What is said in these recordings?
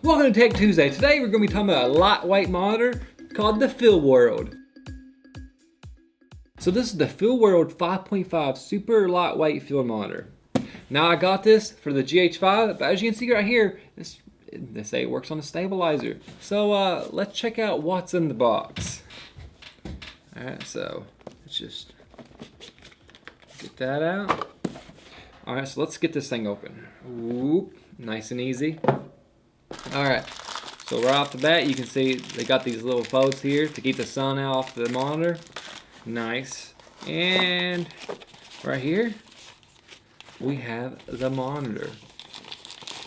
Welcome to Tech Tuesday. Today we're going to be talking about a lightweight monitor called the FeelWorld. So this is the FeelWorld 5.5 super lightweight field monitor. Now I got this for the GH5, but as you can see right here, they say it works on a stabilizer. So let's check out what's in the box. Alright, so let's just get that out. Alright, so let's get this thing open. Whoop, nice and easy. Alright, so right off the bat you can see they got these little folds here to keep the sun off the monitor. Nice. And right here we have the monitor.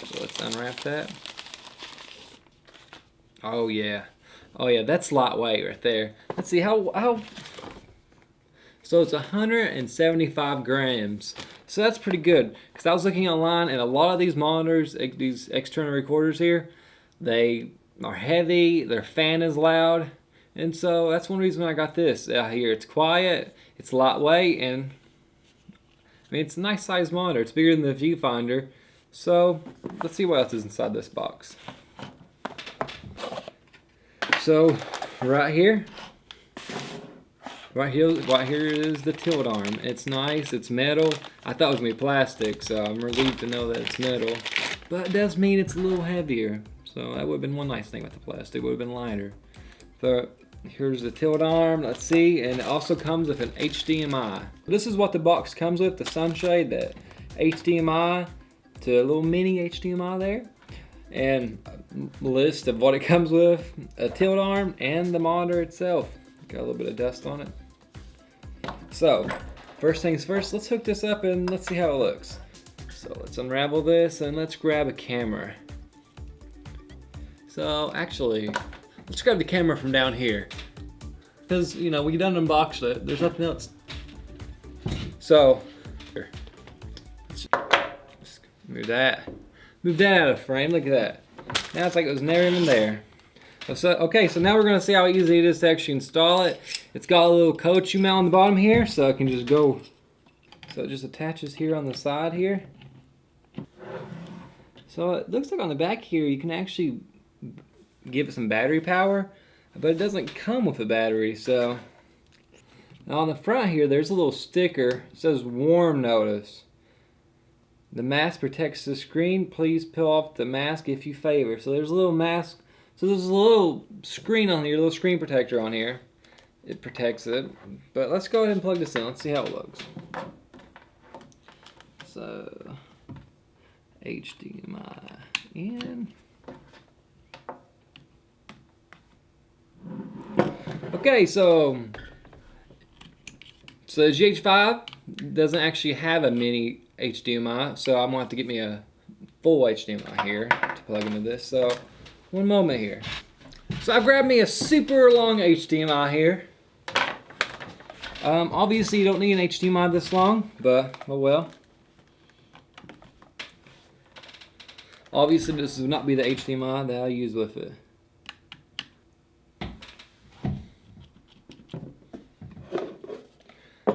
So let's unwrap that. Oh yeah, that's lightweight right there. Let's see how. So it's 175 grams. So that's pretty good, because I was looking online and a lot of these monitors, these external recorders here, they are heavy, their fan is loud, and so that's one reason I got this out here. It's quiet, it's lightweight, and I mean it's a nice sized monitor. It's bigger than the viewfinder. So let's see what else is inside this box. So right here is the tilt arm. It's nice, it's metal. I thought it was gonna be plastic, so I'm relieved to know that it's metal. But it does mean it's a little heavier. So that would have been one nice thing with the plastic, it would have been lighter. But here's the tilt arm, let's see, and it also comes with an HDMI. This is what the box comes with, the sunshade, that HDMI to a little mini HDMI there. And a list of what it comes with, a tilt arm, and the monitor itself. Got a little bit of dust on it. So, first things first, let's hook this up and let's see how it looks. So let's unravel this and let's grab a camera. So actually, let's grab the camera from down here. Because, you know, we done unboxed it, there's nothing else. So, here. Let's move that out of frame, look at that. Now it's like it was never even there. So, okay, so now we're going to see how easy it is to actually install it. It's got a little code shoemount on the bottom here, so it can just go. So it just attaches here on the side here. So it looks like on the back here you can actually give it some battery power, but it doesn't come with a battery. So now on the front here there's a little sticker. It says warm notice. The mask protects the screen. Please peel off the mask if you favor. So there's a little mask. So there's a little screen on here, a little screen protector on here. It protects it. But let's go ahead and plug this in. Let's see how it looks. So, HDMI in. Okay, so the GH5 doesn't actually have a mini HDMI, so I'm going to have to get me a full HDMI here to plug into this. So, one moment here. So I grabbed me a super long HDMI here. Obviously you don't need an HDMI this long, but oh well. Obviously this would not be the HDMI that I use with it.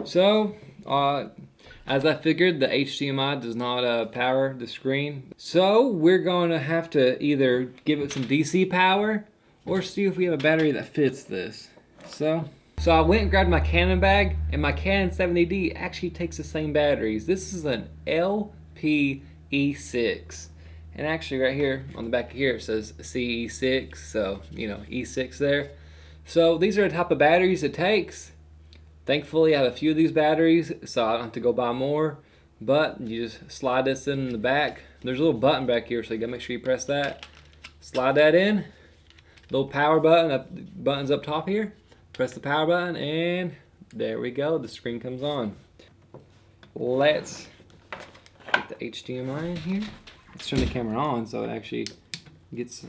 So, as I figured, the HDMI does not power the screen. So we're going to have to either give it some DC power or see if we have a battery that fits this. So I went and grabbed my Canon bag, and my Canon 70D actually takes the same batteries. This is an LPE6. And actually right here, on the back here, it says CE6, so, you know, E6 there. So these are the type of batteries it takes. Thankfully, I have a few of these batteries, so I don't have to go buy more. But you just slide this in the back. There's a little button back here, so you gotta make sure you press that. Slide that in. Little power button, button's up top here. Press the power button, and there we go. The screen comes on. Let's get the HDMI in here. Let's turn the camera on so it actually gets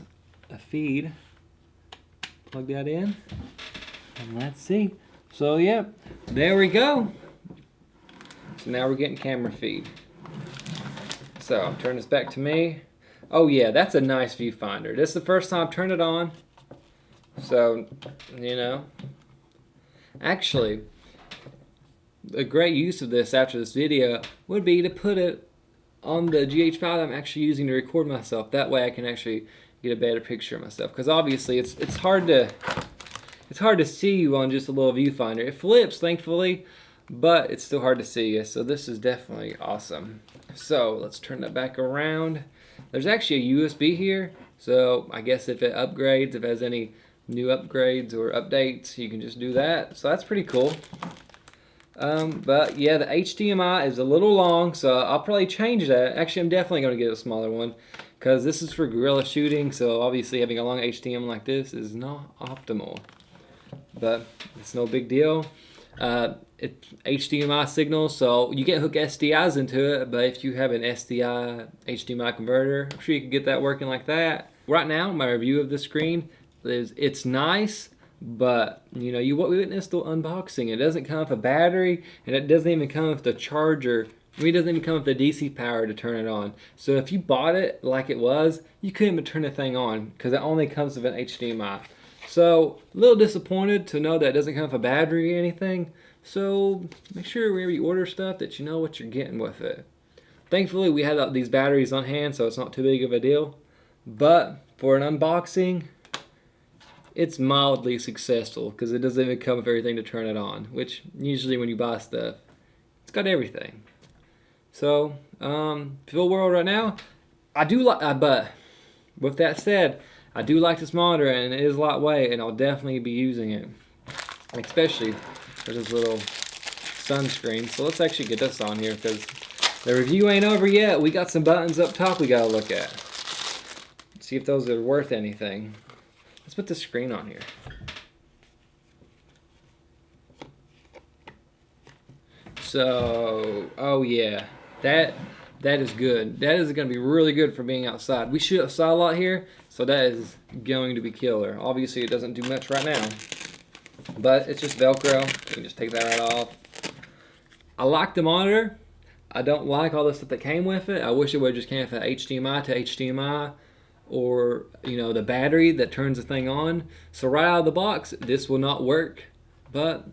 a feed. Plug that in, and let's see. So yeah, there we go. So now we're getting camera feed. So turn this back to me. Oh yeah, that's a nice viewfinder. This is the first time I've turned it on. So, you know. Actually, a great use of this after this video would be to put it on the GH5 I'm actually using to record myself. That way I can actually get a better picture of myself, because obviously it's hard to see you on just a little viewfinder. It flips, thankfully, but it's still hard to see you. So this is definitely awesome. So let's turn that back around. There's actually a USB here, so I guess if it upgrades, if it has any new upgrades or updates, you can just do that. So that's pretty cool. But yeah, the HDMI is a little long, so I'll probably change that. Actually, I'm definitely going to get a smaller one, because this is for guerrilla shooting, so obviously having a long HDMI like this is not optimal. But it's no big deal. It's HDMI signal, so you can't hook SDIs into it, but if you have an SDI HDMI converter, I'm sure you can get that working like that. Right now, my review of the screen is it's nice, but you know, we witnessed the unboxing. It doesn't come with a battery, and it doesn't even come with the charger. I mean, it doesn't even come with the DC power to turn it on. So if you bought it like it was, you couldn't even turn the thing on, because it only comes with an HDMI. So a little disappointed to know that it doesn't come with a battery or anything. So make sure whenever you order stuff that you know what you're getting with it. Thankfully, we had these batteries on hand, so it's not too big of a deal. But for an unboxing, it's mildly successful, because it doesn't even come with everything to turn it on, which usually when you buy stuff, it's got everything. So, Phil World right now, I do like, but with that said, I do like this monitor, and it is lightweight, and I'll definitely be using it. Especially, there's this little sunscreen. So let's actually get this on here, because the review ain't over yet. We got some buttons up top we gotta look at. See if those are worth anything. Let's put the screen on here. So, oh yeah, that is good. That is going to be really good for being outside. We shoot outside a lot here, so that is going to be killer. Obviously, it doesn't do much right now, but it's just Velcro. You can just take that right off. I like the monitor. I don't like all the stuff that came with it. I wish it would have just came with an HDMI to HDMI, or you know, the battery that turns the thing on. So right out of the box, this will not work, but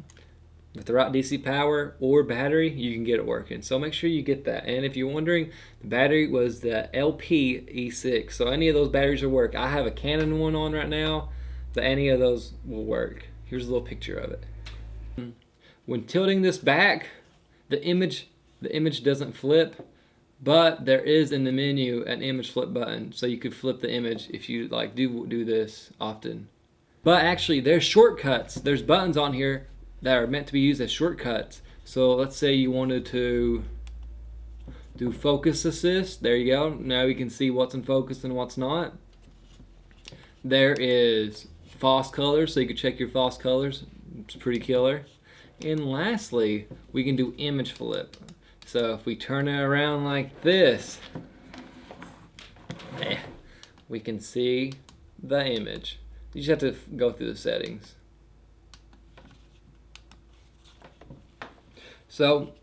with the right DC power or battery, you can get it working. So make sure you get that. And if you're wondering, the battery was the LP E6, so any of those batteries will work. I have a Canon one on right now, but any of those will work. Here's a little picture of it. When tilting this back, the image doesn't flip, but there is in the menu an image flip button, so you could flip the image if you like do this often. But actually, there's shortcuts. There's buttons on here that are meant to be used as shortcuts. So let's say you wanted to do focus assist. There you go. Now we can see what's in focus and what's not. There is false colors, so you can check your false colors. It's pretty killer. And lastly, we can do image flip. So if we turn it around like this, we can see the image. You just have to go through the settings. So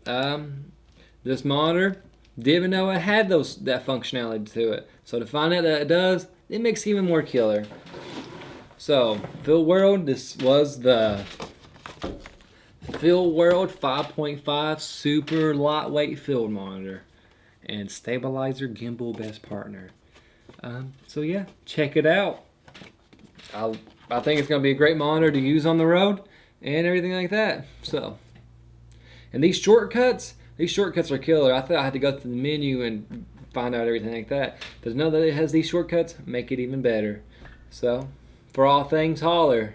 this monitor, didn't know it had that functionality to it. So to find out that it does, it makes it even more killer. So Phil World, this was the Phil World 5.5 super lightweight field monitor and stabilizer gimbal best partner. So yeah, check it out. I think it's gonna be a great monitor to use on the road and everything like that. So, and these shortcuts are killer. I thought I had to go through the menu and find out everything like that. But to know that it has these shortcuts, make it even better. So, for all things, holler.